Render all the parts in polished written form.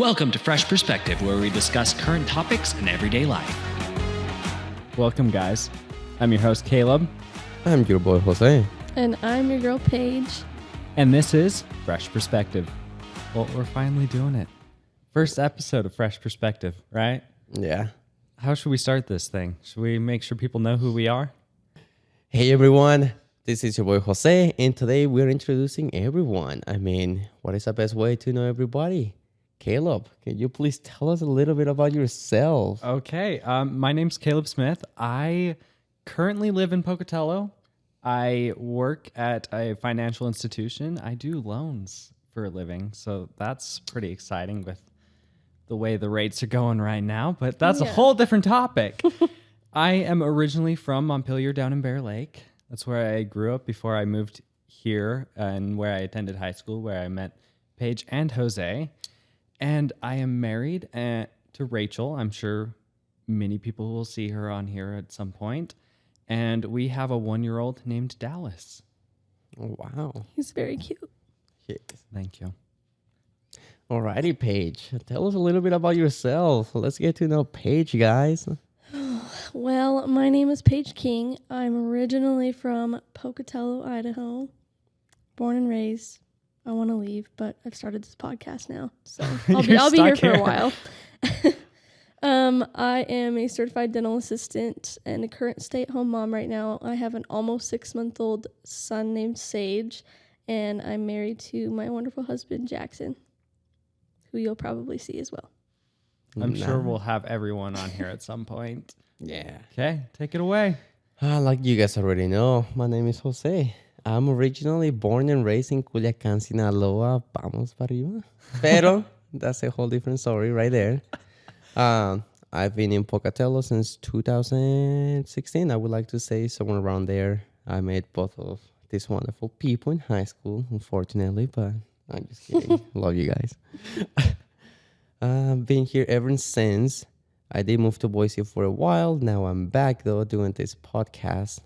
Welcome to Fresh Perspective, where we discuss current topics in everyday life. Welcome, guys. I'm your host, Caleb. I'm your boy, Jose. And I'm your girl, Paige. And this is Fresh Perspective. Well, we're finally doing it. First episode of Fresh Perspective, right? Yeah. How should we start this thing? Should we make sure people know who we are? Hey, everyone. This is your boy, Jose. And today we're introducing everyone. What is the best way to know everybody? Caleb, can you please tell us a little bit about yourself? Okay. My name's Caleb Smith. I currently live in Pocatello. I work at a financial institution. I do loans for a living, so that's pretty exciting with the way the rates are going right now, but that's a whole different topic. I am originally from Montpelier down in Bear Lake. That's where I grew up before I moved here and where I attended high school, where I met Paige and Jose. And I am married to Rachel. I'm sure many people will see her on here at some point. And we have a 1-year-old named Dallas. Oh, wow. He's very cute. Yes. Thank you. Alrighty, Paige. Tell us a little bit about yourself. Let's get to know Paige, guys. Well, my name is Paige King. I'm originally from Pocatello, Idaho. Born and raised. I want to leave, but I've started this podcast now, so I'll be here for a while. I am a certified dental assistant and a current stay-at-home mom right now. I have an almost 6-month-old son named Sage, and I'm married to my wonderful husband, Jackson, who you'll probably see as well. I'm sure we'll have everyone on here at some point. Yeah. Okay, take it away. Like you guys already know, my name is Jose. I'm originally born and raised in Culiacán, Sinaloa. Vamos para arriba. Pero that's a whole different story right there. I've been in Pocatello since 2016. I would like to say somewhere around there. I met both of these wonderful people in high school, unfortunately, but I'm just kidding. Love you guys. I've been here ever since. I did move to Boise for a while. Now I'm back, though, doing this podcast.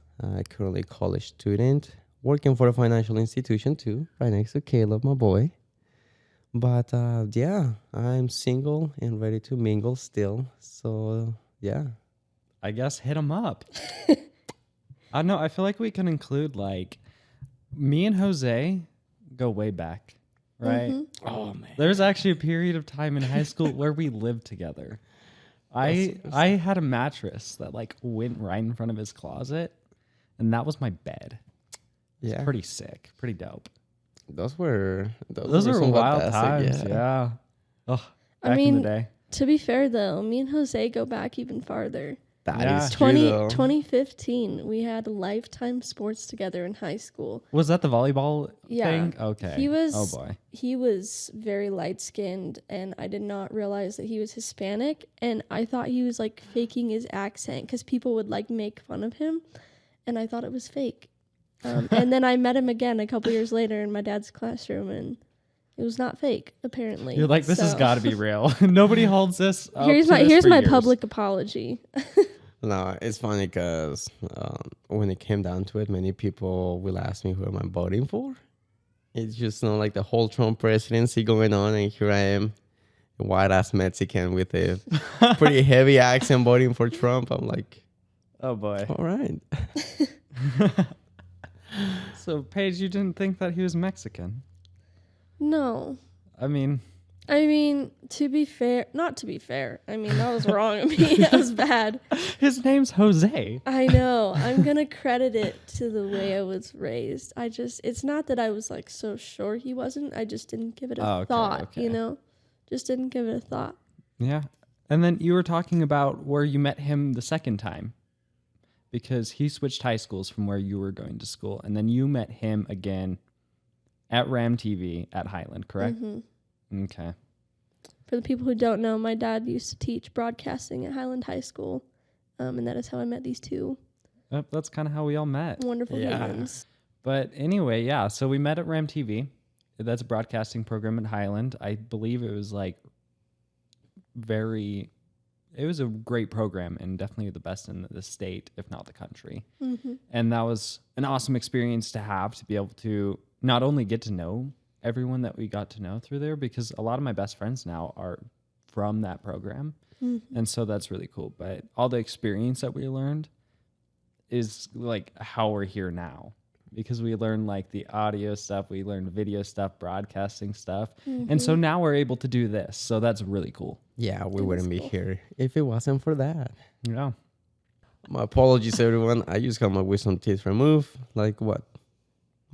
Currently a college student, working for a financial institution, too, right next to Caleb, my boy. But, I'm single and ready to mingle still. So, yeah. I guess hit them up. I don't know. I feel like we can include, me and Jose go way back, right? Mm-hmm. Oh, man. There's actually a period of time in high school where we lived together. I had a mattress that went right in front of his closet, and that was my bed. Yeah. It's pretty sick, pretty dope. Those were some wild fantastic, times, yeah. Oh, back in the day. To be fair, though, me and Jose go back even farther. That is true, though. 2015, we had lifetime sports together in high school. Was that the volleyball thing? Okay. Oh boy. He was very light-skinned, and I did not realize that he was Hispanic, and I thought he was faking his accent because people would make fun of him, and I thought it was fake. And then I met him again a couple years later in my dad's classroom, and it was not fake, apparently. You're this has got to be real. Nobody holds this up Here's my years. public apology. No, it's funny because when it came down to it, many people will ask me who am I voting for. It's just not the whole Trump presidency going on, and here I am, a white-ass Mexican with a pretty heavy accent voting for Trump. I'm like, oh boy. All right. So, Paige, you didn't think that he was Mexican? No. I mean, to be fair, not to be fair. That was wrong of me. That was bad. His name's Jose. I know. I'm going to credit it to the way I was raised. It's not that I was so sure he wasn't. I just didn't give it a thought, Just didn't give it a thought. Yeah. And then you were talking about where you met him the second time, because he switched high schools from where you were going to school. And then you met him again at Ram TV at Highland, correct? Mm-hmm. Okay. For the people who don't know, my dad used to teach broadcasting at Highland High School, and that is how I met these two. That's kind of how we all met. Wonderful humans. But anyway, yeah, so we met at Ram TV. That's a broadcasting program at Highland. I believe it was it was a great program and definitely the best in the state, if not the country. Mm-hmm. And that was an awesome experience to have, to be able to not only get to know everyone that we got to know through there, because a lot of my best friends now are from that program. And so that's really cool. But all the experience that we learned is like how we're here now, because we learned like the audio stuff, we learned video stuff, broadcasting stuff. And so now we're able to do this. So that's really cool. Yeah, we wouldn't be here if it wasn't for that. Yeah. My apologies, everyone. I just got my wisdom teeth removed. Like what?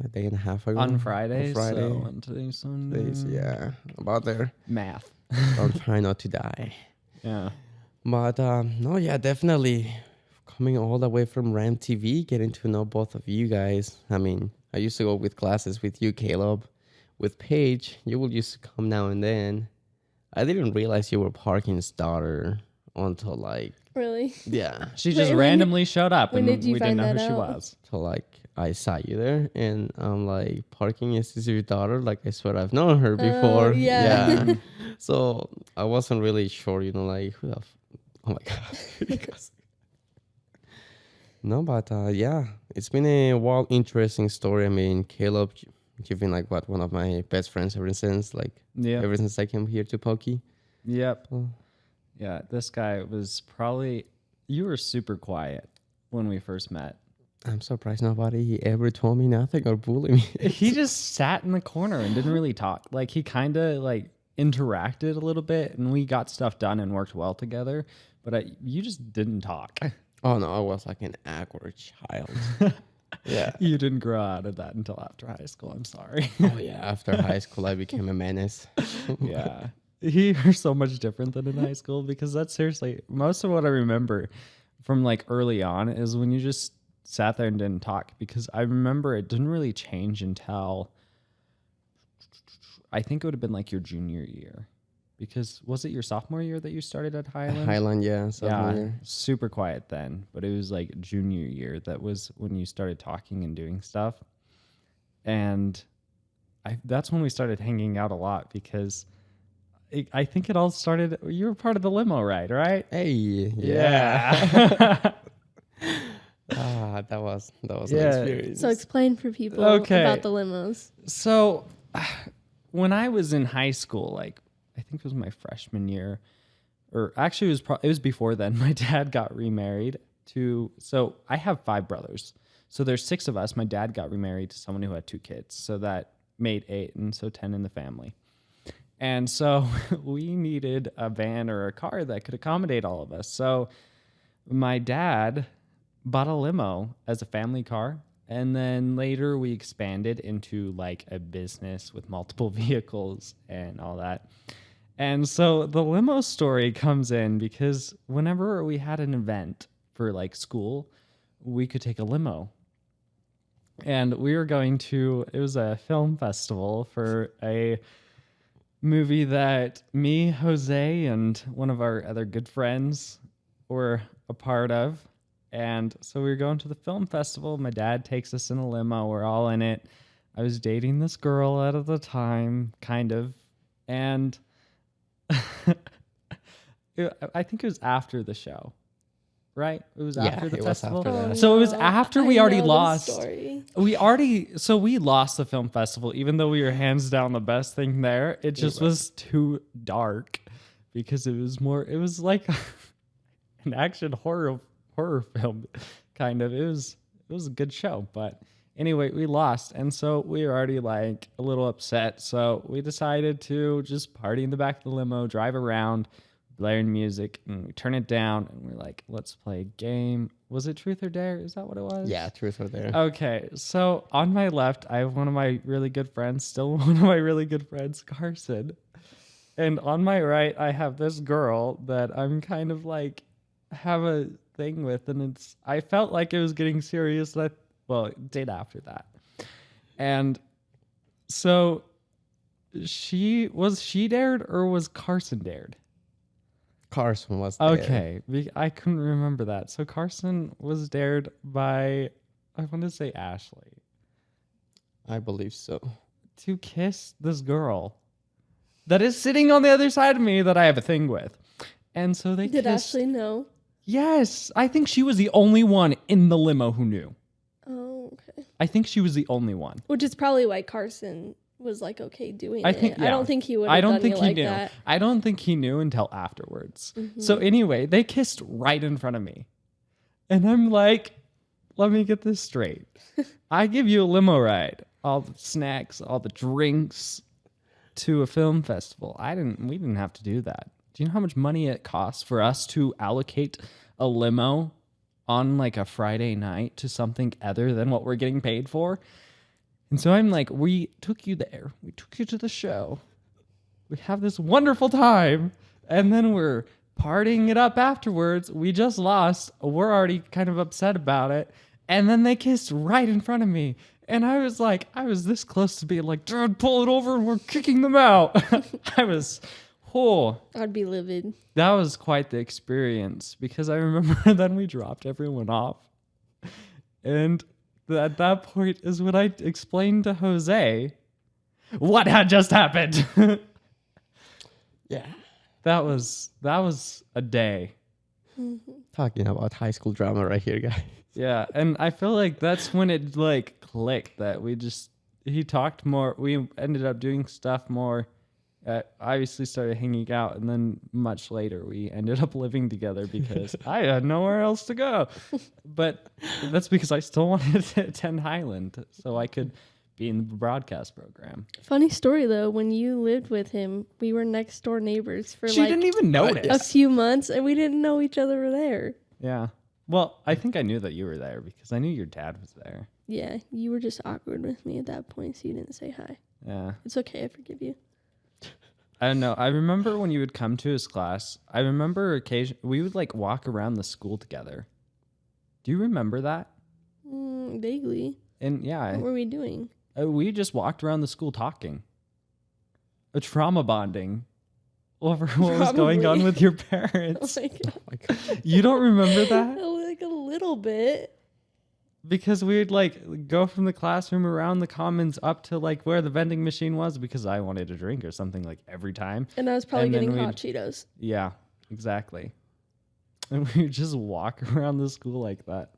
A day and a half ago. On Friday. On Friday. So on today's Sunday. Yeah, about there. Math. I'm trying not to die. Yeah. But no, yeah, definitely coming all the way from RAM TV, getting to know both of you guys. I mean, I used to go with classes with you, Caleb. With Paige, you will used to come now and then. I didn't realize you were Parkin's daughter until like, Really? yeah. She just Wait, randomly showed up when and did you we didn't find know who that she out? was. So like I saw you there and I'm like, Parking, is this your daughter? Like I swear I've known her before. yeah. So I wasn't really sure, like who the oh my god. No, but yeah, it's been a wild, interesting story. I mean, Caleb, you've been like what, one of my best friends ever since ever since I came here to Pokey. Yep. Oh. Yeah, this guy was probably, you were super quiet when we first met. I'm surprised nobody ever told me nothing or bullied me. He just sat in the corner and didn't really talk. Like he kind of like interacted a little bit and we got stuff done and worked well together, but you just didn't talk. Oh no, I was like an awkward child. Yeah. You didn't grow out of that until after high school. I'm sorry. Oh yeah, after high school I became a menace. Yeah. You're so much different than in high school, because that's seriously most of what I remember from like early on is when you just sat there and didn't talk, because I remember it didn't really change until I think it would have been like your junior year, because was it your sophomore year that you started at Highland? Highland, yeah. Yeah, Year. super quiet then, but it was like junior year that was when you started talking and doing stuff. And that's when we started hanging out a lot, because I think it all started, you were part of the limo ride, right? Hey, Yeah. that was an Yeah. experience. So explain for people Okay. about the limos. So when I was in high school, like I think it was my freshman year, or actually it was before then, my dad got remarried so I have 5 brothers. So there's 6 of us. My dad got remarried to someone who had 2 kids. So that made 8, and so 10 in the family. And so we needed a van or a car that could accommodate all of us. So my dad bought a limo as a family car. And then later we expanded into like a business with multiple vehicles and all that. And so the limo story comes in because whenever we had an event for like school, we could take a limo. And we were going to, it was a film festival for a movie that me, Jose, and one of our other good friends were a part of. And so we were going to the film festival. My dad takes us in a limo. We're all in it. I was dating this girl at the time, kind of. And I think it was after the show, right? It was after the it was festival. after that. So it was after we I already know this lost. story. We lost the film festival, even though we were hands down the best thing there. It just was too dark, because it was like an action horror film kind of. It was a good show, but anyway, we lost, and so we were already like a little upset. So we decided to just party in the back of the limo, drive around, blaring music, and we turn it down, and we're like, let's play a game. Was it Truth or Dare? Is that what it was? Yeah, truth or dare. Okay, so on my left, I have one of my really good friends, still one of my really good friends, Carson. And on my right, I have this girl that I'm kind of like have a thing with, and I felt like it was getting serious. It did after that. And so she dared, or was Carson dared? Carson was there. Okay, I couldn't remember that. So Carson was dared by, I want to say Ashley, I believe so. to kiss this girl that is sitting on the other side of me that I have a thing with. And so they Did kissed. Ashley know? Yes, I think she was the only one in the limo who knew. Oh, okay. I think she was the only one. Which is probably why Carson was like okay doing I think it. I don't think he would have I don't done think you he like knew. that. I don't think he knew until afterwards. So anyway, they kissed right in front of me. And I'm like, let me get this straight. I give you a limo ride, all the snacks, all the drinks to a film festival. We didn't have to do that. Do you know how much money it costs for us to allocate a limo on like a Friday night to something other than what we're getting paid for? And so I'm like, we took you there. We took you to the show. We have this wonderful time. And then we're partying it up afterwards. We just lost. We're already kind of upset about it. And then they kissed right in front of me. And I was like, I was this close to being like, dude, pull it over and we're kicking them out. I'd be livid. That was quite the experience because I remember then we dropped everyone off. And at that point is when I explained to Jose what had just happened. Yeah. That was a day. Talking about high school drama right here, guys. Yeah, and I feel like that's when it like clicked that he talked more. We ended up doing stuff more. Obviously started hanging out, and then much later we ended up living together because I had nowhere else to go. But that's because I still wanted to attend Highland so I could be in the broadcast program. Funny story though, when you lived with him, we were next door neighbors for She like didn't even notice. a few months, and we didn't know each other were there. Yeah. Well, I think I knew that you were there because I knew your dad was there. Yeah, you were just awkward with me at that point, so you didn't say hi. Yeah. It's okay, I forgive you. I don't know. I remember when you would come to his class. I remember we would like walk around the school together. Do you remember that? Vaguely. And yeah, What were we doing? we just walked around the school talking. A trauma bonding over what was going on Probably. with your Oh parents. my god. You don't remember that? Like a little bit. Because we would like go from the classroom around the commons up to like where the vending machine was because I wanted a drink or something like every time. And I was probably And then getting we'd- hot Cheetos. Yeah, exactly. And we would just walk around the school like that.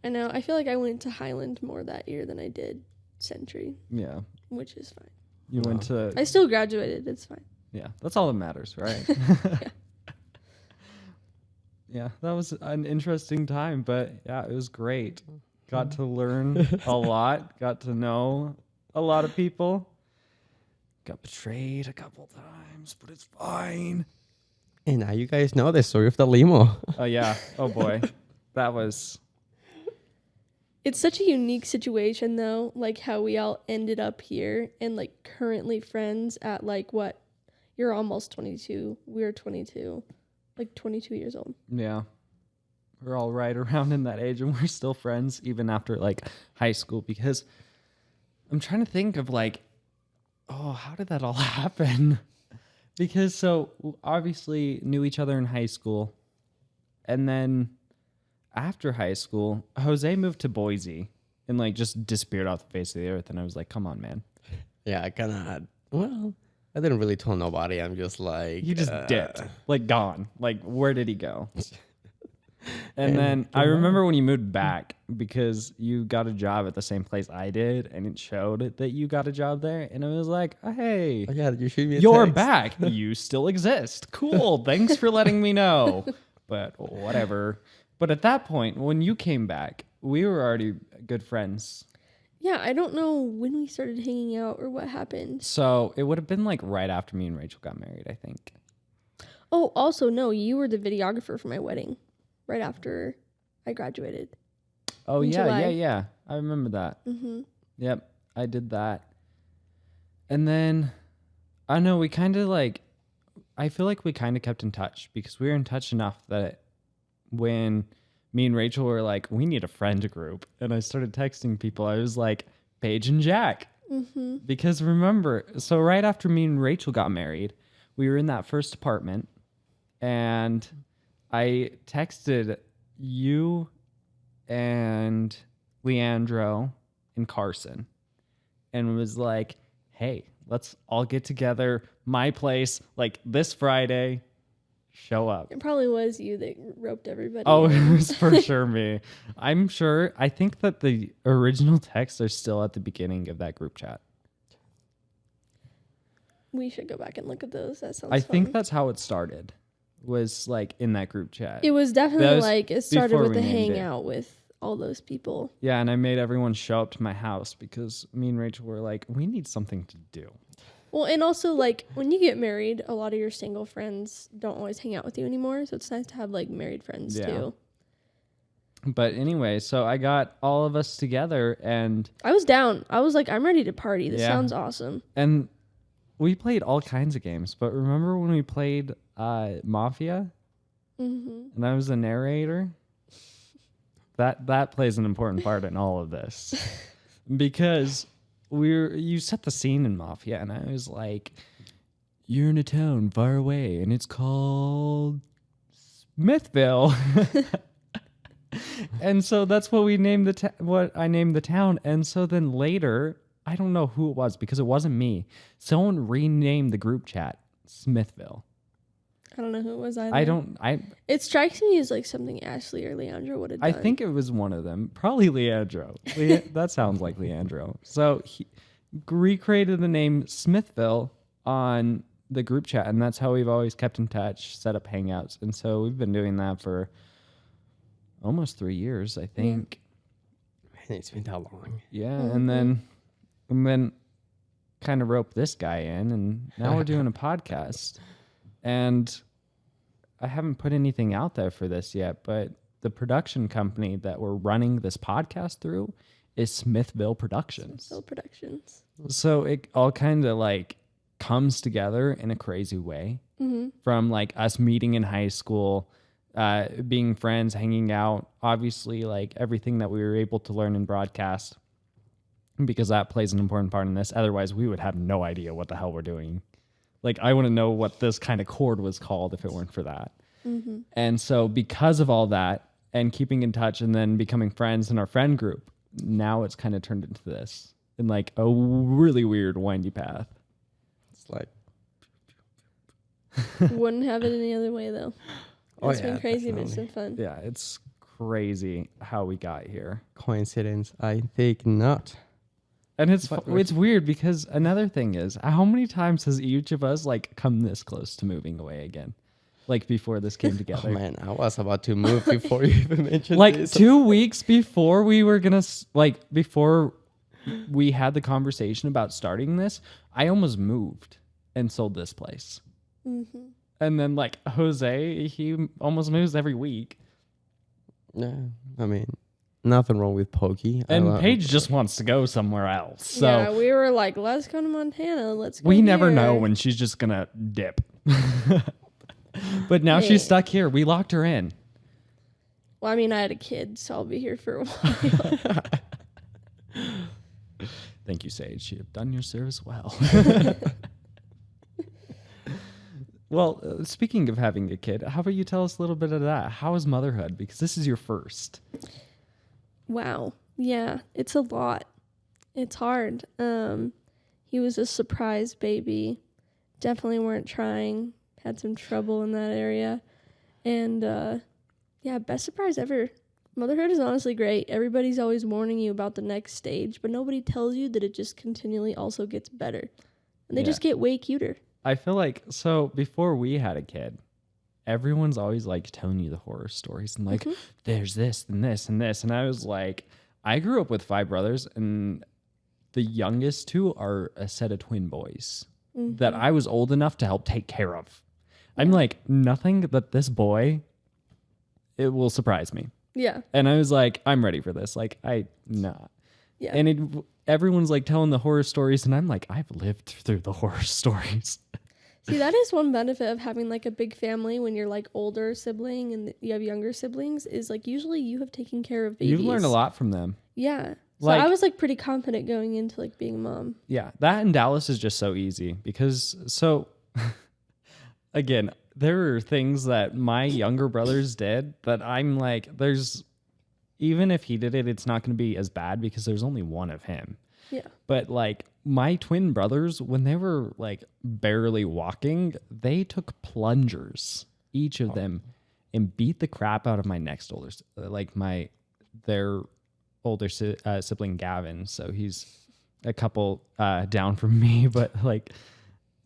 I know. I feel like I went to Highland more that year than I did Century, Yeah. which is fine. You went to I still graduated. It's fine. Yeah, that's all that matters, right? Yeah, that was an interesting time, but yeah, it was great. Got to learn a lot, got to know a lot of people. Got betrayed a couple times, but it's fine. And now you guys know the story of the limo. Oh, yeah. Oh, boy. That was... It's such a unique situation, though, like how we all ended up here and like currently friends at like what? You're almost 22. We're 22. Like 22 years old. Yeah. We're all right around in that age and we're still friends even after like high school because I'm trying to think of like, oh, how did that all happen? Because so obviously knew each other in high school. And then after high school, Jose moved to Boise and like just disappeared off the face of the earth. And I was like, come on, man. Yeah, I kind of had, well, I didn't really tell nobody. I'm just like... He just dipped, like gone. Like, where did he go? And then I remember when you moved back because you got a job at the same place I did, and it showed that you got a job there. And it was like, oh, hey, Oh, yeah, you shoot me a you're text. back. You still exist. Cool. Thanks for letting me know. But whatever. But at that point, when you came back, we were already good friends. Yeah, I don't know when we started hanging out or what happened. So it would have been like right after me and Rachel got married, I think. Oh, also, no, you were the videographer for my wedding right after I graduated. Oh, In yeah, July. yeah. I remember that. Mm-hmm. Yep, I did that. And then, I don't know, we kind of like, I feel like we kind of kept in touch because we were in touch enough that when me and Rachel were like, we need a friend group. And I started texting people. I was like, Paige and Jack. Mm-hmm. Because remember, so right after me and Rachel got married, we were in that first apartment and I texted you and Leandro and Carson and was like, hey, let's all get together, my place, like this Friday, show up. It probably was you that roped everybody. Oh, in. it was for sure me. I'm sure. I think that the original texts are still at the beginning of that group chat. We should go back and look at those. That sounds I fun. think that's how it started. Was like in that group chat. It was definitely That was like it started before with we the named it. hangout with all those people. Yeah, and I made everyone show up to my house because me and Rachel were like, we need something to do. Well, and also like when you get married, a lot of your single friends don't always hang out with you anymore. So it's nice to have like married friends Yeah. too. But anyway, so I got all of us together and I was down. I was like, I'm ready to party. This Yeah. sounds awesome. we played all kinds of games. But remember when we played Mafia Mm-hmm. and I was the narrator? That plays an important part in all of this. Because you set the scene in Mafia and I was like, you're in a town far away and it's called Smithville. And so that's what we named what I named the town. And so then later, I don't know who it was because it wasn't me. Someone renamed the group chat Smithville. I don't know who it was either. It strikes me as like something Ashley or Leandro would have done. I think it was one of them. Probably Leandro. That sounds like Leandro. So he recreated the name Smithville on the group chat, and that's how we've always kept in touch, set up hangouts. And so we've been doing that for almost 3 years, I think. Man, it's been that long. Yeah, Mm-hmm. and then kind of roped this guy in, and now we're doing a podcast. And I haven't put anything out there for this yet, but the production company that we're running this podcast through is Smithville Productions. Smithville Productions. So it all kind of like comes together in a crazy way Mm-hmm. from like us meeting in high school, being friends, hanging out, obviously like everything that we were able to learn in broadcast, because that plays an important part in this. Otherwise, we would have no idea what the hell we're doing. Like, I wouldn't know what this kind of chord was called if it weren't for that. Mm-hmm. And so because of all that and keeping in touch and then becoming friends in our friend group, now it's kind of turned into this in like a really weird windy path. It's like, Wouldn't have it any other way though. Oh, It's been yeah, crazy, but it's been definitely. fun. Yeah, it's crazy how we got here. coincidence? I think not. And it's But- it's weird because another thing is, how many times has each of us like come this close to moving away again? Like before this came Oh together. man, I was about to move before you even mentioned Like this. 2 weeks before we were gonna before we had the conversation about starting this, I almost moved and sold this place. Mm-hmm. And then like Jose, he almost moves every week. Yeah, I mean, nothing wrong with Pokey. I And love- Paige just wants to go somewhere else. So yeah, we were like, let's go to Montana. Let's go. we never know here. when she's just gonna dip. But now Hey. she's stuck here. We locked her in. Well, I mean, I had a kid, so I'll be here for a while. Thank you, Sage. You have done your service well. Well, speaking of having a kid, how about you tell us a little bit of that? How is motherhood? Because this is your first. Wow. Yeah, it's a lot. It's hard. He was a surprise baby. Definitely weren't trying. Had some trouble in that area. And yeah, best surprise ever. Motherhood is honestly great. Everybody's always warning you about the next stage, but nobody tells you that it just continually also gets better. And they Yeah. just get way cuter. I feel like, so before we had a kid, everyone's always like telling you the horror stories and like, there's this and this and this. And I was like, I grew up with 5 brothers and the youngest 2 are a set of twin boys that I was old enough to help take care of. I'm like, nothing but this boy, it will surprise me. Yeah. And I was like, I'm ready for this. Like, nah. Yeah. And everyone's like telling the horror stories, and I'm like, I've lived through the horror stories. See, that is one benefit of having like a big family when you're like older sibling and you have younger siblings is like usually you have taken care of babies. You've learned a lot from them. Yeah. So Like- I was like pretty confident going into like being a mom. Yeah, that in Dallas is just so easy because again, there are things that my younger brothers did that I'm like, even if he did it, it's not going to be as bad because there's only one of him. Yeah. But like my twin brothers, when they were like barely walking, they took plungers, each of them, and beat the crap out of my next older, their older sibling Gavin. So he's a couple down from me, but like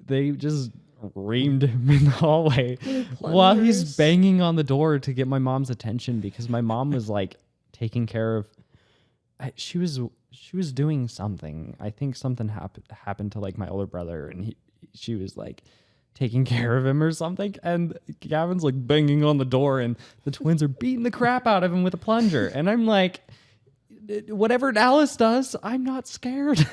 they just reamed him in the hallway With while he's plungers. banging on the door to get my mom's attention because my mom was like taking care of. She was doing something. I think something happened to like my older brother, and she was like taking care of him or something. And Gavin's like banging on the door, and the twins are beating the crap out of him with a plunger. And I'm like, whatever Alice does, I'm not scared.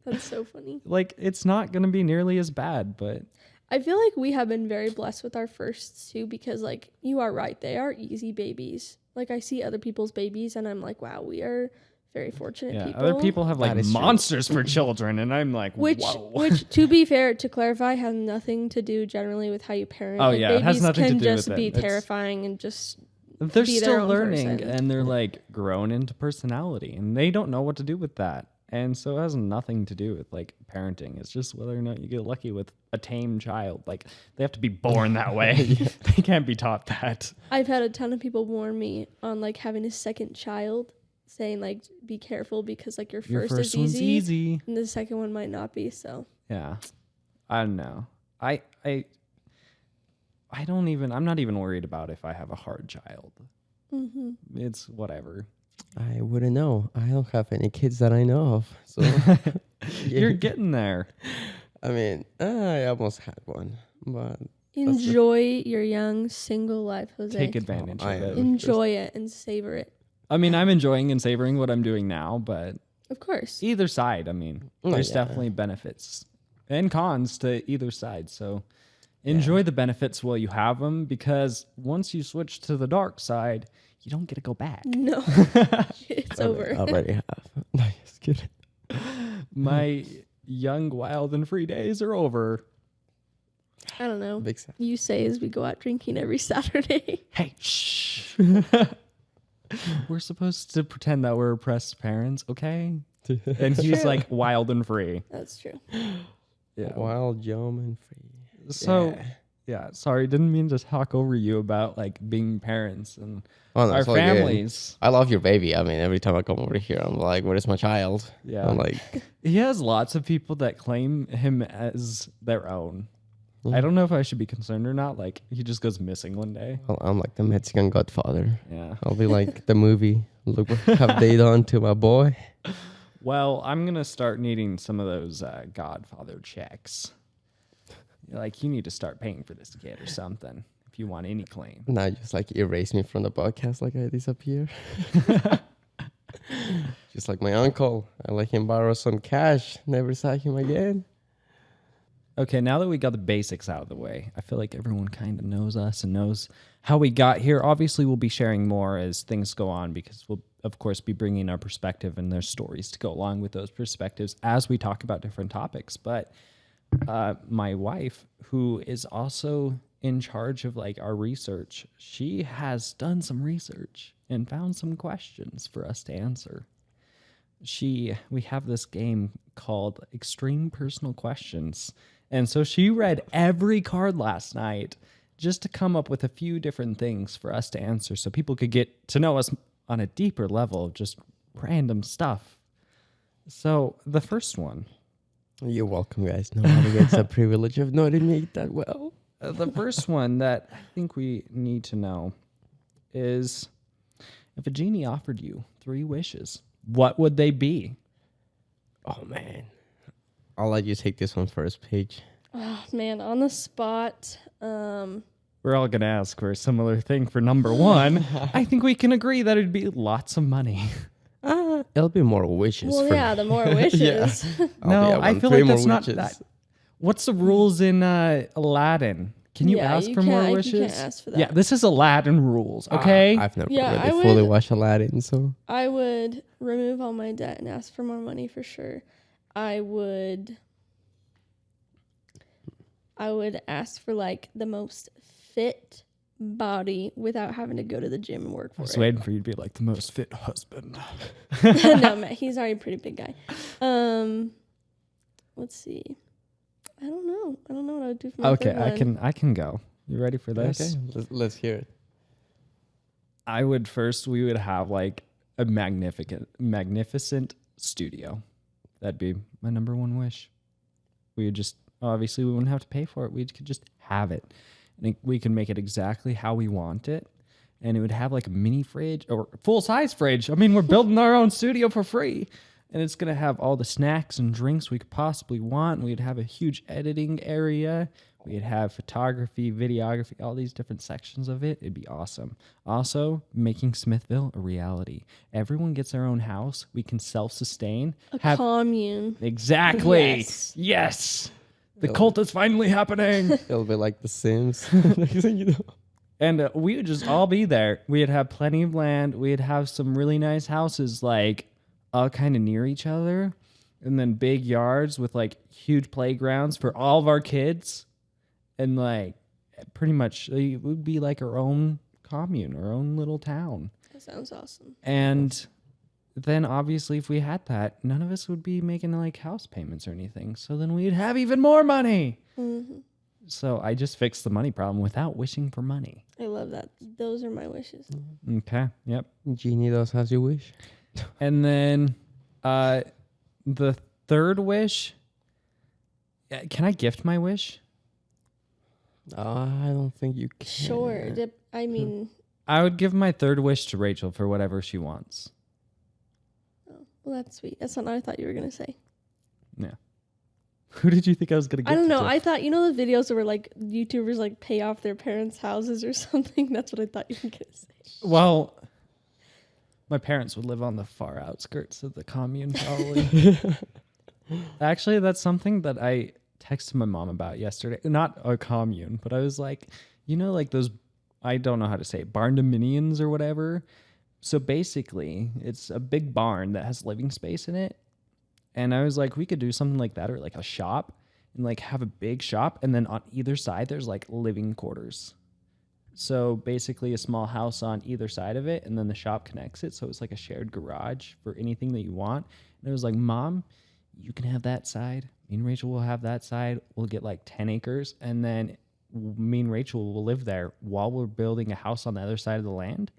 That's so funny. Like, it's not going to be nearly as bad, but I feel like we have been very blessed with our firsts too, because like you are right, they are easy babies. Like I see other people's babies and I'm like, wow, we are very fortunate yeah, people. other people have like That is true. monsters for children, and I'm like, Which, whoa. to be fair, to clarify, has nothing to do generally with how you parent. Oh, Like, yeah, it has babies nothing to can do with just it. be It's- terrifying and just They're be their still own learning, person. and they're like grown into personality, and they don't know what to do with that. And so it has nothing to do with like parenting. It's just whether or not you get lucky with a tame child. Like they have to be born that way. They can't be taught that. I've had a ton of people warn me on like having a second child, saying like be careful because like your first is one's easy, easy. and the second one might not be. So Yeah. I don't know. I'm not even worried about if I have a hard child. It's whatever. I wouldn't know. I don't have any kids that I know of. So You're getting there. I mean, I almost had one, but enjoy your young single life, Jose. Take advantage I of am. it. Enjoy it and savor it. I mean, I'm enjoying and savoring what I'm doing now, but Of course. either side, I mean, Oh, there's yeah. definitely benefits and cons to either side. So enjoy the benefits while you have them, because once you switch to the dark side, you don't get to go back. No, it's over. I already have. No, just kidding. My young, wild, and free days are over. I don't know. Big sad. You say as we go out drinking every Saturday. Hey, shh. We're supposed to pretend that we're oppressed parents, okay? And he's True. like wild and free. That's true. Yeah. Wild, young, and free. So, Yeah. yeah, sorry, didn't mean to talk over you about like being parents and Oh, no, our it's all good. families. I love your baby. I mean, every time I come over here, I'm like, where's my child? Yeah. I'm like, He has lots of people that claim him as their own. I don't know if I should be concerned or not. Like, he just goes missing one day. I'm like the Mexican Godfather. Yeah. I'll be like the movie. Look what have they done to my boy? Well, I'm going to start needing some of those Godfather checks. Like, you need to start paying for this kid or something if you want any claim. Now just like erase me from the podcast like I disappear. Just like my uncle. I let him borrow some cash. Never saw him again. Okay, now that we got the basics out of the way, I feel like everyone kind of knows us and knows how we got here. Obviously, we'll be sharing more as things go on because we'll, of course, be bringing our perspective and their stories to go along with those perspectives as we talk about different topics. But my wife, who is also in charge of like our research, she has done some research and found some questions for us to answer. We have this game called Extreme Personal Questions. And so she read every card last night just to come up with a few different things for us to answer so people could get to know us on a deeper level of just random stuff. So the first one, You're welcome, guys. Nobody gets the privilege of knowing me that well. the first one that I think we need to know is, if a genie offered you 3 wishes, what would they be? Oh, man. I'll let you take this one first, Paige. Oh man, on the spot. We're all going to ask for a similar thing for number 1. I think we can agree that it'd be lots of money. It'll be more wishes. Well, for yeah, me. the more wishes. No, I feel like that's not wishes. that. What's the rules in Aladdin? Can you Yeah, ask you for more can't- wishes? you can't ask for that. Yeah, this is Aladdin rules, okay? I've never Yeah, I really fully would- watched Aladdin, so I would remove all my debt and ask for more money for sure. I would ask for like the most fit body without having to go to the gym and work I for was it. waiting for you to be like the most fit husband. No, Matt, he's already a pretty big guy. Let's see. I don't know what I would do for my Okay, third one. I can go. You ready for this? okay, let's hear it. We would have like a magnificent studio. That'd be my number 1 wish. We would just Obviously, we wouldn't have to pay for it. We could just have it. And we can make it exactly how we want it. And it would have like a mini fridge or full-size fridge. I mean, we're building our own studio for free. And it's going to have all the snacks and drinks we could possibly want. We'd have a huge editing area. We'd have photography, videography, all these different sections of it. It'd be awesome. Also, making Smithville a reality. Everyone gets their own house. We can self-sustain. A commune. Exactly. Yes. The cult is finally happening. It'll be like The Sims. Next thing you know. And we would just all be there. We'd have plenty of land. We'd have some really nice houses, like all kind of near each other. And then big yards with like huge playgrounds for all of our kids. And like pretty much it would be like our own commune, our own little town. That sounds awesome. And then obviously if we had that, none of us would be making like house payments or anything. So then we'd have even more money. Mm-hmm. So I just fixed the money problem without wishing for money. I love that. Those are my wishes. Okay. Yep. Genie does as you wish. And then the third wish. Can I gift my wish? I don't think you can. Sure. I mean, I would give my third wish to Rachel for whatever she wants. well, that's sweet. That's not what I thought you were going to say. Yeah. Who did you think I was going to gift I don't know. it to? I thought, the videos where like YouTubers like pay off their parents' houses or something? That's what I thought you were going to say. Well, my parents would live on the far outskirts of the commune, probably. Actually, that's something that I texted my mom about yesterday. Not a commune, but I was like, like those, I don't know how to say it, barn dominions or whatever. So basically, it's a big barn that has living space in it. And I was like, we could do something like that, or like a shop, and like have a big shop. And then on either side, there's like living quarters. So basically a small house on either side of it, and then the shop connects it. So it's like a shared garage for anything that you want. And it was like, Mom, you can have that side. Me and Rachel will have that side. We'll get like 10 acres. And then me and Rachel will live there while we're building a house on the other side of the land.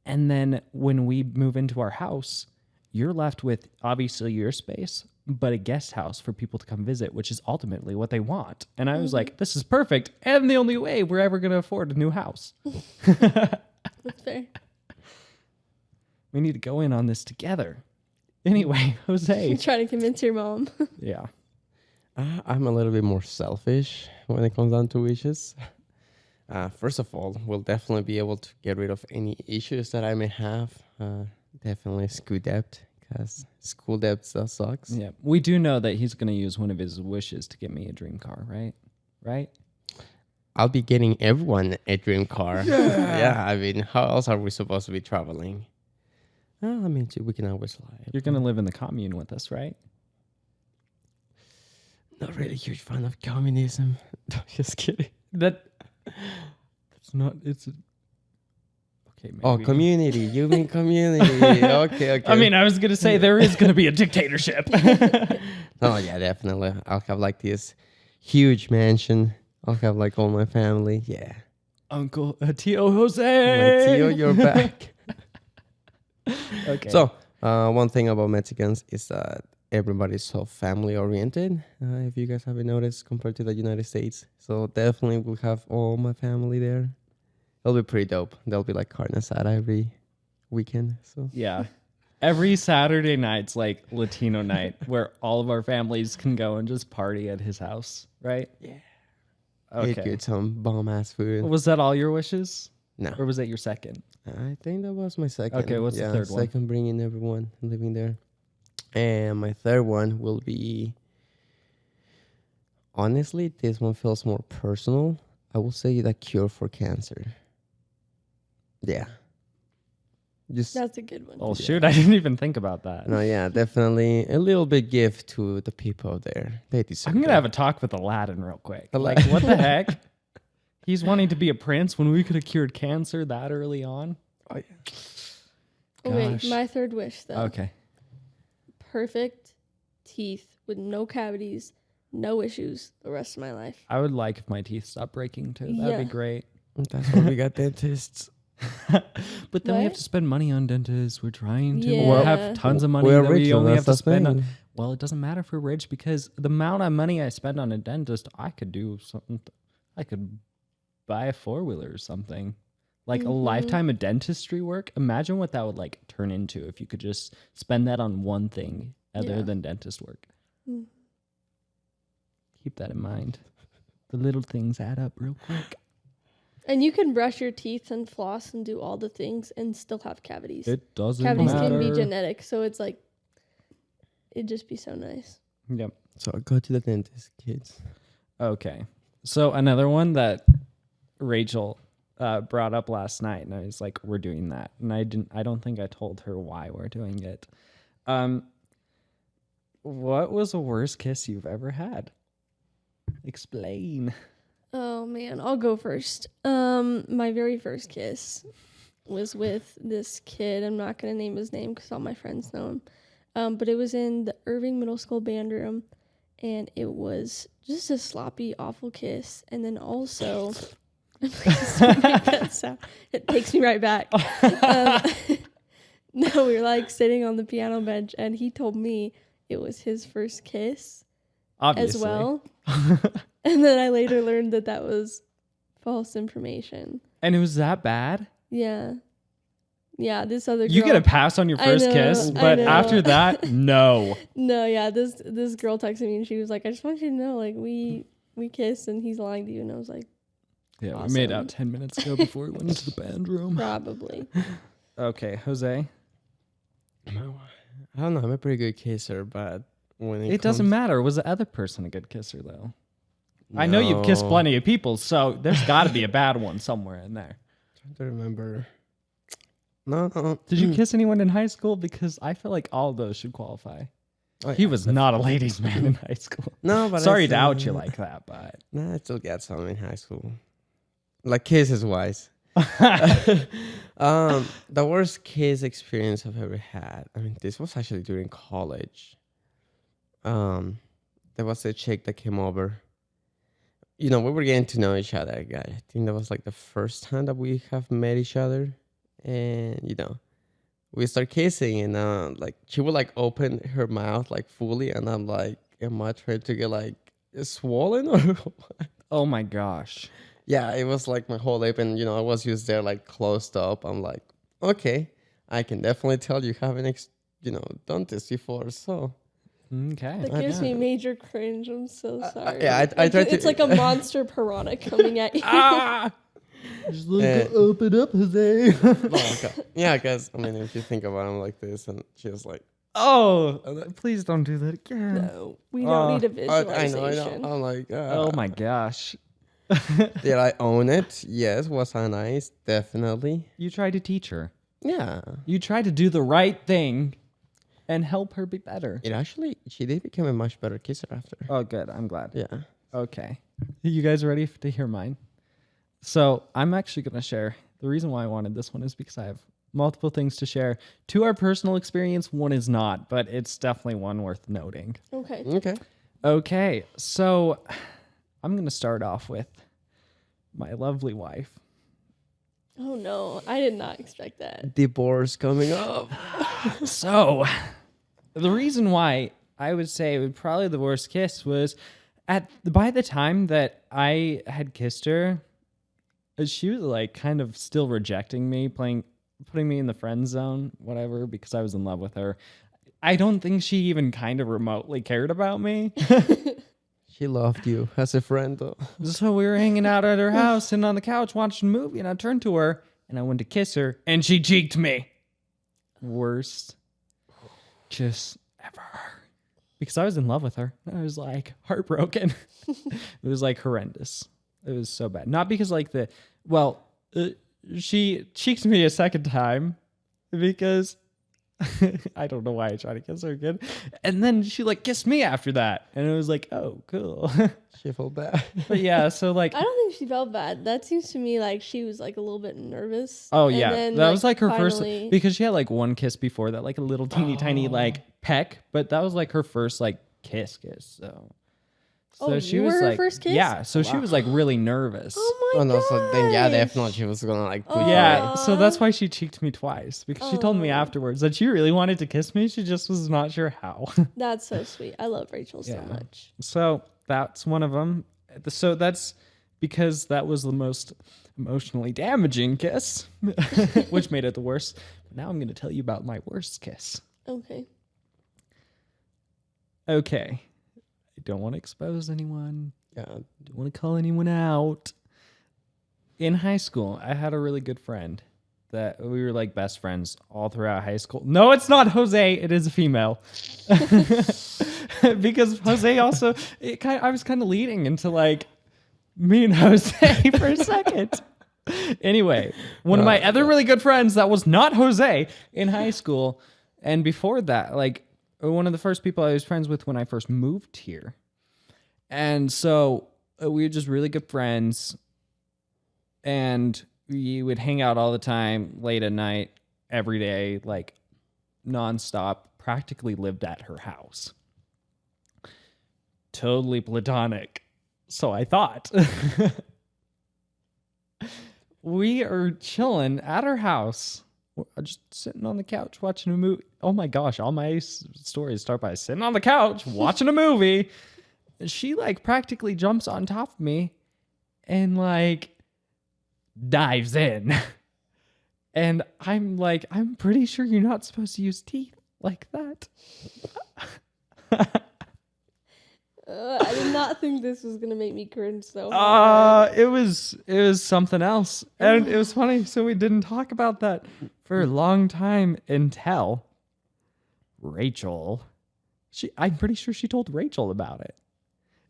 And then when we move into our house, you're left with obviously your space, but a guest house for people to come visit, which is ultimately what they want. And I was like, this is perfect. And the only way we're ever going to afford a new house. That's fair. We need to go in on this together. Anyway, Jose. Trying to convince your mom. Yeah. I'm a little bit more selfish when it comes down to wishes. First of all, we'll definitely be able to get rid of any issues that I may have. Definitely school debt, because school debt sucks. Yeah. We do know that he's going to use one of his wishes to get me a dream car, right? Right? I'll be getting everyone a dream car. Yeah, I mean, how else are we supposed to be traveling? Well, I mean, we can always lie. You're going to live in the commune with us, right? Not really a huge fan of communism. Just kidding. That's not, it's... Okay, maybe. Oh, community. You mean community. Okay. I mean, I was going to say there is going to be a dictatorship. Oh, yeah, definitely. I'll have like this huge mansion. I'll have like all my family. Yeah. Uncle Tio Jose. Tio, you're back. Okay. So, one thing about Mexicans is that everybody's so family oriented. If you guys haven't noticed, compared to the United States. So definitely we'll have all my family there. It'll be pretty dope. There'll be like carne asada every weekend. So yeah. Every Saturday night's like Latino night where all of our families can go and just party at his house, right? yeah. Okay. Get some bomb ass food. Was that all your wishes? No. Or was that your second? I think that was my second. Okay, what's the third one? Second, bringing everyone living there. And my third one will be, honestly, this one feels more personal. I will say the cure for cancer. Yeah. Just That's a good one. Oh, shoot. I didn't even think about that. no, yeah, definitely a little bit gift to the people there. They deserve I'm going to that. have a talk with Aladdin real quick. Aladdin. Like, what the heck? He's wanting to be a prince when we could have cured cancer that early on. Oh, yeah. Oh, wait, Gosh. my third wish though. Okay. Perfect teeth with no cavities, no issues the rest of my life. I would like if my teeth stopped breaking too. That'd Yeah. be great. That's why we got dentists. But then we have What? to spend money on dentists. We're trying to Yeah. have tons of money We're that rich, we so only have that's to the spend thing. on. well, it doesn't matter if we're rich because the amount of money I spend on a dentist, I could do something. I could buy a 4-wheeler or something. Like a lifetime of dentistry work. Imagine what that would like turn into if you could just spend that on one thing other than dentist work. Keep that in mind. The little things add up real quick. And you can brush your teeth and floss and do all the things and still have cavities. It doesn't Cavities matter. can be genetic, so it's like it'd just be so nice. Yep. So go to the dentist, kids. Okay. So another one that Rachel brought up last night, and I was like, "We're doing that," and I don't think I told her why we're doing it. What was the worst kiss you've ever had? Explain. Oh man, I'll go first. My very first kiss was with this kid. I'm not gonna name his name because all my friends know him. But it was in the Irving Middle School band room, and it was just a sloppy, awful kiss. And then also, please don't make that sound. It takes me right back. No, we were like sitting on the piano bench, and he told me it was his first kiss. Obviously. As well. And then I later learned that that was false information. And it was that bad? Yeah. Yeah, this other girl. You get a pass on your first know, kiss, I but know. after that, no. No, yeah, this girl texted me and she was like, I just want you to know, like, we kissed and he's lying to you. And I was like, Yeah, awesome. we made out 10 minutes ago before we went into the band room. Probably. Okay, Jose. I don't know. I'm a pretty good kisser, but when It doesn't comes- matter. Was the other person a good kisser, though? I know you've kissed No. plenty of people, so there's got to be a bad one somewhere in there. Trying to remember. No. Did you kiss anyone in high school? Because I feel like all of those should qualify. Oh, He yeah, was not a ladies' man in high school. No, but Sorry I to out still- you like that, but Nah, I still got some in high school. Like kisses wise. The worst kiss experience I've ever had. I mean, this was actually during college. There was a chick that came over. You know, we were getting to know each other. I think that was like the first time that we have met each other, and you know, we start kissing, and like she would like open her mouth like fully, and I'm like, am I trying to get like swollen or what? oh my gosh. Yeah, it was like my whole lip, and you know, I was just there like closed up. I'm like, okay, I can definitely tell you haven't, done this before. So Okay. That gives me major cringe. I'm so sorry. yeah, I Like, tried to- it's like a monster piranha coming at you. Ah! Just Eh. open up, Jose. oh, God. Yeah, because I mean, if you think about him like this, and she was like, Oh, please don't do that again. No, we don't need a I visualization. know. I'm like, Oh my gosh. did I own it? Yes. Was I nice? Definitely. You tried to teach her. Yeah. You tried to do the right thing and help her be better. She did become a much better kisser after. Oh, good. I'm glad. Yeah. Okay. You guys ready to hear mine? So I'm actually going to share. The reason why I wanted this one is because I have multiple things to share. Two are personal experience. One is not, but it's definitely one worth noting. Okay. Okay. Okay. So I'm going to start off with my lovely wife. Oh no, I did not expect that. Divorce coming up. So the reason why I would say it would probably the worst kiss was by the time that I had kissed her, she was like kind of still rejecting me, putting me in the friend zone, whatever, because I was in love with her. I don't think she even kind of remotely cared about me. She loved you as a friend, though. So we were hanging out at her house, sitting on the couch watching a movie, and I turned to her and I went to kiss her, and she cheeked me. Worst kiss ever. Because I was in love with her. I was like heartbroken. It was like horrendous. It was so bad. Not because like she cheeked me a second time because I don't know why I tried to kiss her again. And then she like kissed me after that. And it was like, oh, cool. She felt bad. But yeah, so like, I don't think she felt bad. That seems to me like she was like a little bit nervous. oh And yeah, then, that was like her finally- first, because she had like one kiss before that, like a little teeny tiny like peck, but that was like her first like kiss. So Oh, she you was were her like, first kiss? yeah. So she was like really nervous. Oh my Oh no, so then yeah, gosh. definitely she was gonna like put Yeah, you. so that's why she cheeked me twice because she told me afterwards that she really wanted to kiss me. She just was not sure how. That's so sweet. I love Rachel so Yeah. much. So that's one of them. So that's because that was the most emotionally damaging kiss, which made it the worst. But now I'm going to tell you about my worst kiss. Okay. Okay. I don't want to expose anyone. Yeah. Don't want to call anyone out. In high school, I had a really good friend that we were like best friends all throughout high school. No, it's not Jose. It is a female. Because Jose also, I was kind of leading into like me and Jose for a second. Anyway, one of my other really good friends that was not Jose in high school. And before that, like one of the first people I was friends with when I first moved here. And so we were just really good friends. And we would hang out all the time, late at night, every day, like nonstop, practically lived at her house. Totally platonic. So I thought. We are chilling at her house, just sitting on the couch watching a movie. Oh my gosh, all my stories start by sitting on the couch watching a movie. She like practically jumps on top of me and like dives in. And I'm like, I'm pretty sure you're not supposed to use teeth like that. I did not think this was gonna make me cringe so hard. It was something else. And it was funny. So we didn't talk about that for a long time until Rachel. I'm pretty sure she told Rachel about it.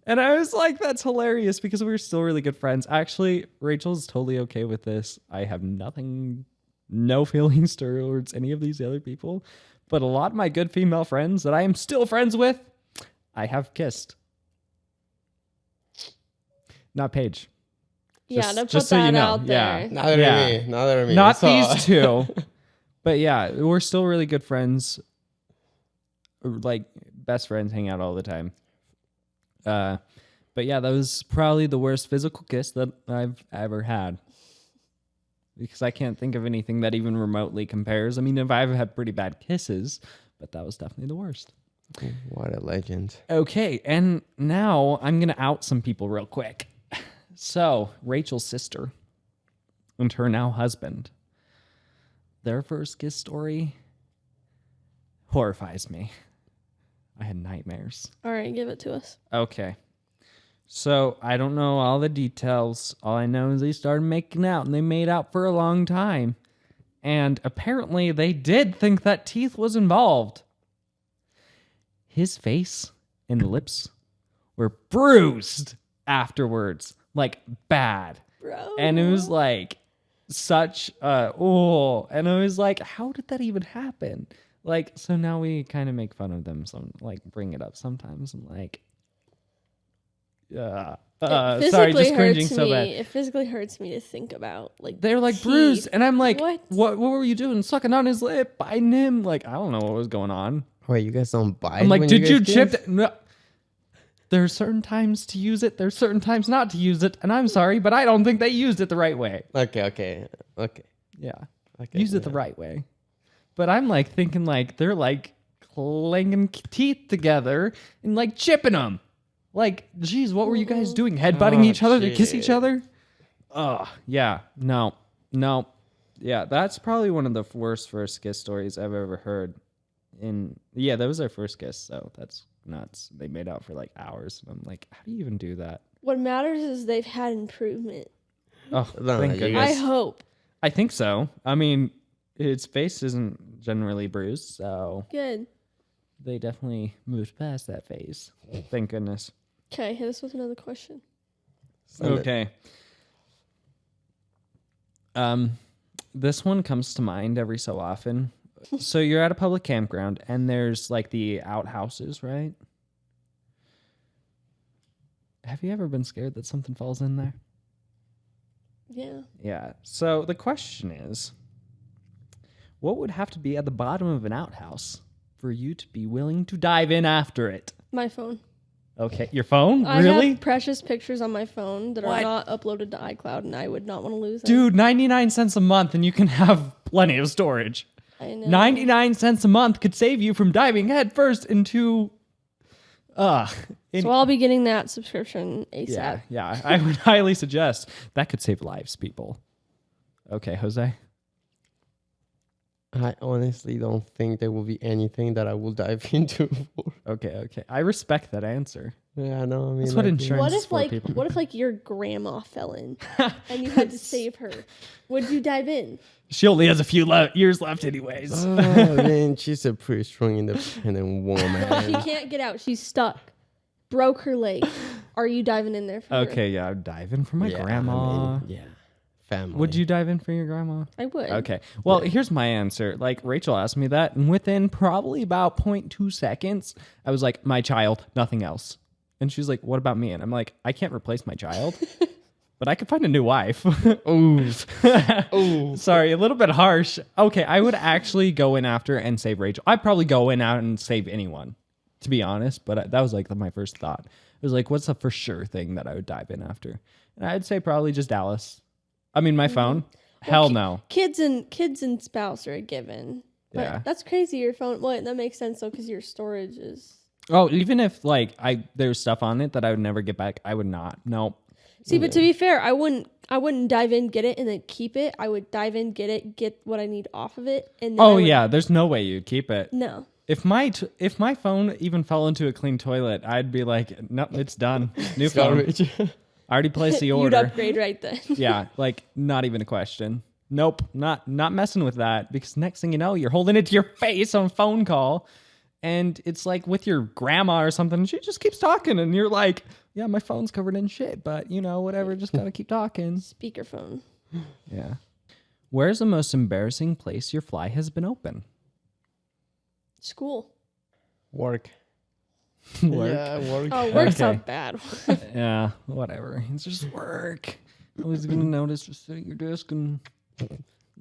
And I was like, that's hilarious because we were still really good friends. Actually, Rachel's totally okay with this. I have no feelings towards any of these other people. But a lot of my good female friends that I am still friends with, I have kissed. Not Paige. Yeah, to put just so that you know. out Yeah. there. Neither me. Not So- these two. But yeah, we're still really good friends. Like best friends, hang out all the time. But yeah, that was probably the worst physical kiss that I've ever had. Because I can't think of anything that even remotely compares. I mean, I've had pretty bad kisses, but that was definitely the worst. What a legend. Okay, and now I'm going to out some people real quick. So, Rachel's sister and her now husband, their first kiss story horrifies me. I had nightmares. All right, give it to us. Okay. So, I don't know all the details. All I know is they started making out, and they made out for a long time. And apparently, they did think that teeth was involved. His face and lips were bruised afterwards, like bad. Bro. And it was like such and I was like, how did that even happen? Like, so now we kind of make fun of them, some like bring it up sometimes. I'm like, sorry, just cringing so bad. It physically hurts me to think about. Like They're like teeth. bruised, and I'm like, What? what were you doing? Sucking on his lip, biting him? Like, I don't know what was going on. Wait, you guys don't bite? I'm like, when did you guys chip? kiss? No. There are certain times to use it. There's certain times not to use it. And I'm sorry, but I don't think they used it the right way. Okay. Yeah. Okay, Use it the right way. But I'm like thinking like they're like clanging teeth together and like chipping them. Like, geez, what were you guys doing? Headbutting each other to kiss each shit. other? Oh, yeah. No. Yeah, that's probably one of the worst first kiss stories I've ever heard. Yeah, that was our first kiss, so that's nuts. They made out for like hours. And I'm like, how do you even do that? What matters is they've had improvement. Oh, No, thank you goodness. I hope. I think so. I mean, its face isn't generally bruised, so Good. they definitely moved past that phase. Thank goodness. Okay, hit us with another question. Send it. Okay. This one comes to mind every so often. So you're at a public campground and there's like the outhouses, right? Have you ever been scared that something falls in there? Yeah. Yeah. So the question is, what would have to be at the bottom of an outhouse for you to be willing to dive in after it? My phone. Okay, your phone? I Really? have precious pictures on my phone that What? are not uploaded to iCloud, and I would not want to lose them. Dude, 99 cents a month and you can have plenty of storage. I know. 99 cents a month could save you from diving headfirst into So I'll be getting that subscription ASAP. yeah. I would highly suggest that could save lives, people. Okay, Jose. I honestly don't think there will be anything that I will dive into. Okay. I respect that answer. Yeah, no, I mean, That's what like, insurance What is if for, people. what if your grandma fell in and you had to save her? Would you dive in? She only has a few years left anyways. Oh, man, she's a pretty strong, independent woman. She can't get out. She's stuck. Broke her leg. Are you diving in there for her? Okay, yeah, I'm diving for my Yeah, grandma. I mean, yeah, family. Would you dive in for your grandma? I would. Okay. Well, here's my answer. Like, Rachel asked me that, and within probably about 0.2 seconds, I was like, my child, nothing else. And she's like, what about me? And I'm like, I can't replace my child, but I could find a new wife. Ooh. Sorry, a little bit harsh. Okay, I would actually go in after and save Rachel. I'd probably go in out and save anyone, to be honest, but that was like my first thought. It was like, what's the for sure thing that I would dive in after? And I'd say probably just Alice. I mean, my phone? Hell no. Kids and spouse are a given. But Yeah. that's crazy. Your phone. Well, that makes sense though, because your storage is. Oh, even if like there's stuff on it that I would never get back, I would not. Nope. See, but to be fair, I wouldn't dive in, get it, and then keep it. I would dive in, get it, get what I need off of it, and then Oh yeah, there's no way you'd keep it. No. If my phone even fell into a clean toilet, I'd be like, nope, it's done. New phone. Garbage. I already placed the You'd order. upgrade right then. Yeah, like not even a question. Nope, not messing with that, because next thing you know, you're holding it to your face on a phone call, and it's like with your grandma or something. She just keeps talking, and you're like, yeah, my phone's covered in shit, but you know, whatever, just gotta keep talking. Speakerphone. Yeah. Where's the most embarrassing place your fly has been open? School. Work. Work. Yeah, work. Oh, work's Okay. not bad. Yeah, whatever. It's just work. Nobody's gonna notice. Just sit at your desk and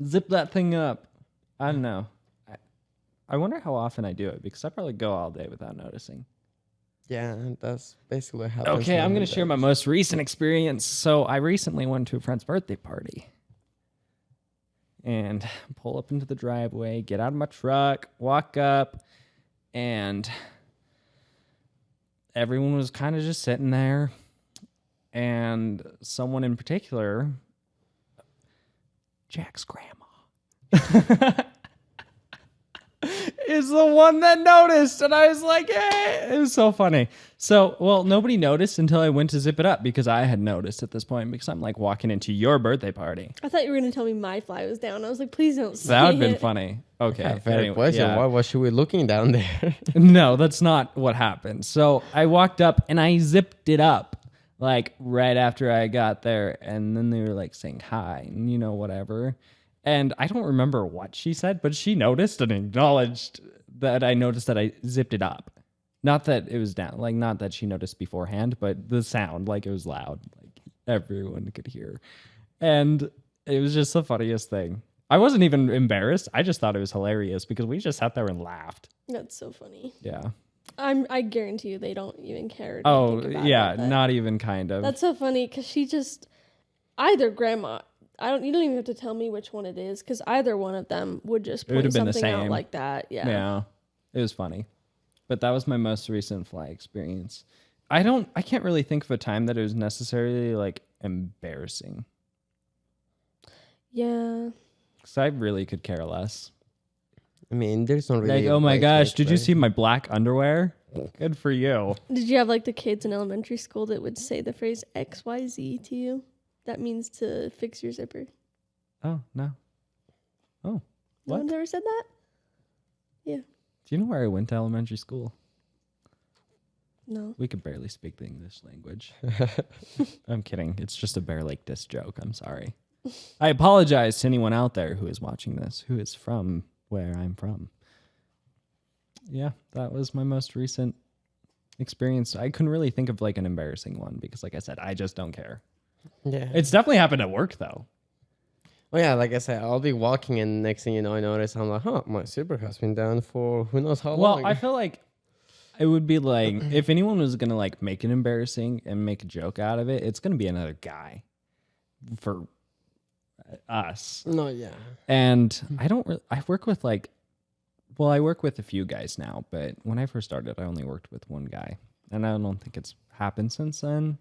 zip that thing up. I don't know. I wonder how often I do it, because I probably go all day without noticing. Yeah, that's basically what happens. Okay, I'm gonna share my nowadays. most recent experience. So I recently went to a friend's birthday party. And pull up into the driveway, get out of my truck, walk up, and everyone was kind of just sitting there. And someone in particular, Jack's grandma, is the one that noticed. And I was like, hey, it was so funny. So, well, nobody noticed until I went to zip it up, because I had noticed at this point, because I'm like walking into your birthday party. I thought you were going to tell me my fly was down. I was like, please don't say That would have been it. funny. Okay. Yeah, fair anyway, question. yeah. Why was she looking down there? No, that's not what happened. So I walked up and I zipped it up like right after I got there. And then they were like saying hi and, you know, whatever. And I don't remember what she said, but she noticed and acknowledged that I noticed that I zipped it up. Not that it was down, like not that she noticed beforehand, but the sound, like it was loud, like everyone could hear. And it was just the funniest thing. I wasn't even embarrassed. I just thought it was hilarious, because we just sat there and laughed. That's so funny. Yeah. I guarantee you they don't even care. to Oh, think about yeah, it, but not even kind of. That's so funny, because she just either grandma. You don't even have to tell me which one it is, because either one of them would just It would point have been the something out same. like that. Yeah. Yeah. It was funny. But that was my most recent fly experience. I can't really think of a time that it was necessarily like embarrassing, Yeah. because I really could care less. I mean, there's not really. Like, a oh my way to gosh, did you explain. see my black underwear? Good for you. Did you have like the kids in elementary school that would say the phrase XYZ to you? That means to fix your zipper. Oh, no. Oh, No what? one's ever said that? Yeah. Do you know where I went to elementary school? No. We could barely speak the English language. I'm kidding. It's just a Bear Lake diss joke. I'm sorry. I apologize to anyone out there who is watching this, who is from where I'm from. Yeah, that was my most recent experience. I couldn't really think of like an embarrassing one, because like I said, I just don't care. Yeah. It's definitely happened at work though. Oh yeah, like I said, I'll be walking, and next thing you know, I notice I'm like, my zipper has been down for who knows how long. Well, I feel like It would be like if anyone was gonna like make it embarrassing and make a joke out of it, it's gonna be another guy for us. No, yeah. And I work with like, well, I work with a few guys now, but when I first started, I only worked with one guy, and I don't think it's happened since then.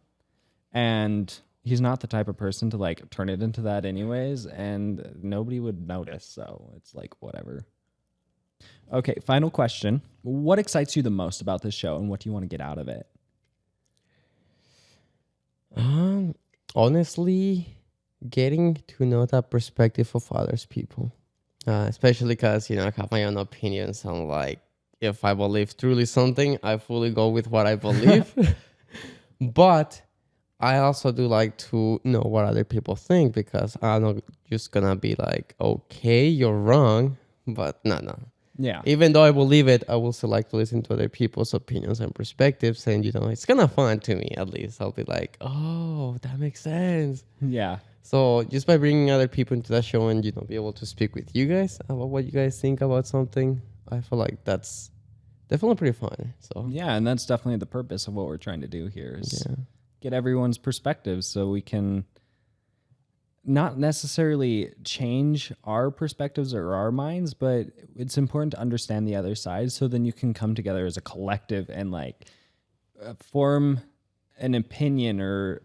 And he's not the type of person to like turn it into that anyways, and nobody would notice. So it's like, whatever. Okay, final question. What excites you the most about this show, and what do you want to get out of it? Honestly, getting to know the perspective of others people, especially because I have my own opinions on like if I believe truly something, I fully go with what I believe. But I also do like to know what other people think, because I'm not just gonna be like, okay, you're wrong, but no. Yeah. Even though I believe it, I will still like to listen to other people's opinions and perspectives. And, it's kind of fun to me, at least. I'll be like, oh, that makes sense. Yeah. So just by bringing other people into that show and, be able to speak with you guys about what you guys think about something, I feel like that's definitely pretty fun. So Yeah, and that's definitely the purpose of what we're trying to do here is yeah. get everyone's perspectives so we can not necessarily change our perspectives or our minds, but it's important to understand the other side so then you can come together as a collective and like form an opinion or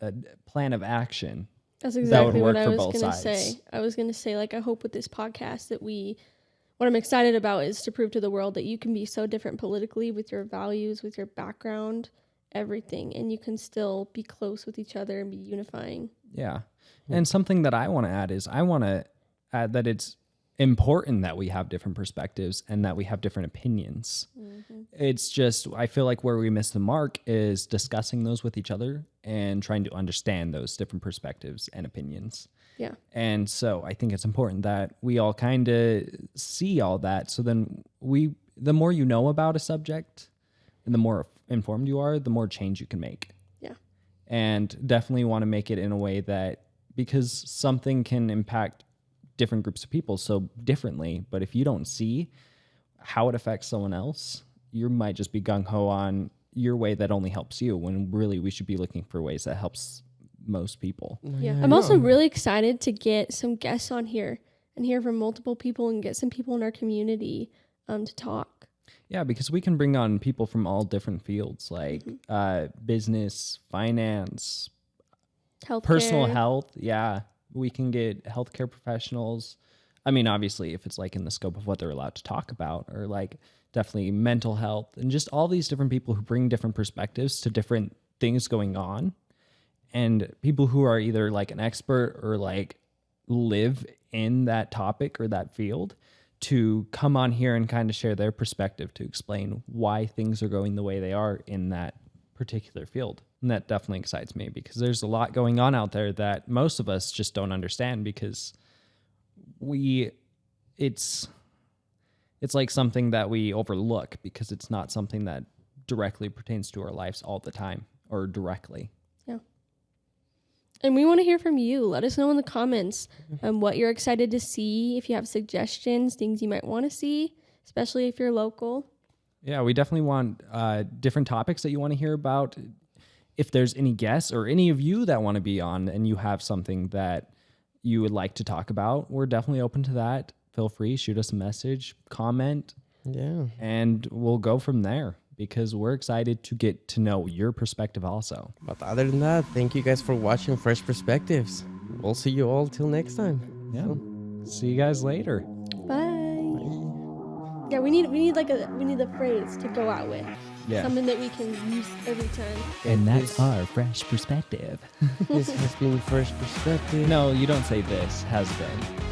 a plan of action. That's exactly what work I for was both going to sides. say. I was going to say, like, I hope with this podcast that what I'm excited about is to prove to the world that you can be so different politically with your values, with your background, everything, and you can still be close with each other and be unifying. Yeah. And something that I want to add is I want to add that it's important that we have different perspectives and that we have different opinions. Mm-hmm. It's just, I feel like where we miss the mark is discussing those with each other and trying to understand those different perspectives and opinions. Yeah. And so I think it's important that we all kind of see all that. So then the more you know about a subject and the more informed you are, the more change you can make. Yeah. And definitely want to make it in a way that, because something can impact different groups of people so differently, but if you don't see how it affects someone else, you might just be gung-ho on your way that only helps you, when really we should be looking for ways that helps most people. Yeah. I'm also really excited to get some guests on here and hear from multiple people and get some people in our community to talk. Yeah, because we can bring on people from all different fields, like business, finance, Healthcare. personal health. Yeah, we can get healthcare professionals. I mean, obviously, if it's like in the scope of what they're allowed to talk about, or like definitely mental health, and just all these different people who bring different perspectives to different things going on, and people who are either like an expert or like live in that topic or that field, to come on here and kind of share their perspective to explain why things are going the way they are in that particular field. And that definitely excites me, because there's a lot going on out there that most of us just don't understand, because it's like something that we overlook because it's not something that directly pertains to our lives all the time or directly. Yeah. And we want to hear from you. Let us know in the comments what you're excited to see, if you have suggestions, things you might want to see, especially if you're local. Yeah, we definitely want different topics that you want to hear about. If there's any guests or any of you that want to be on and you have something that you would like to talk about, we're definitely open to that. Feel free, shoot us a message, comment. Yeah. And we'll go from there, because we're excited to get to know your perspective also. But other than that, thank you guys for watching Fresh Perspectives. We'll see you all till next time. Yeah. See you guys later. Bye. Yeah, we need a phrase to go out with. Yeah. Something that we can use every time. And that's our fresh perspective. This has been Fresh Perspective. No, you don't say this has been.